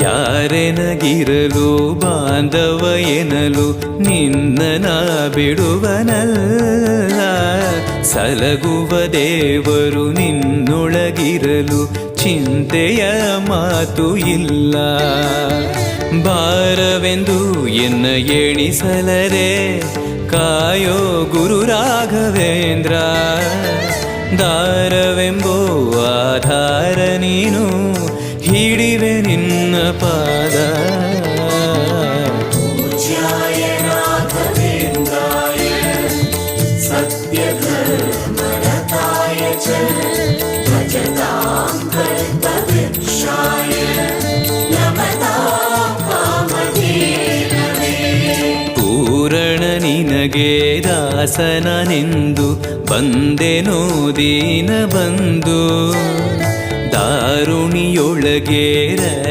ಯಾರೆನಗಿರಲು ಬಾಂಧವ ಎನಲು ನಿನ್ನ ಬಿಡುವನಲ್ಲ. ಸಲಗುವ ದೇವರು ನಿನ್ನೊಳಗಿರಲು ಚಿಂತೆಯ ಮಾತು ಇಲ್ಲ. ಭಾರವೆಂದು ಎನ್ನ ಎಣಿಸಲರೆ ಕಾಯೋ ಗುರು ರಾಘವೇಂದ್ರ. ದಾರವೆಂಬೋ ಆಧಾರ ನೀನು ಹಿಡಿವೆ ನಿನ್ನ ಪಾದ. ಪೂಜ್ಯಾಯ ರಾಘವೇಂದ್ರಾಯ ಸತ್ಯಧರ್ಮರತಾಯ ಚ ಭಜತಾಂ ಕಲ್ಪವೃಕ್ಷಾಯ ನಮತಾಂ ಕಾಮಧೇನವೇ. ಪೂರಣ ನಿನಗೆ ದಾಸನನೆಂದು ಬಂದೆನೋ ದೀನ ಬಂದು ದಾರುಣಿಯೊಳಗೆ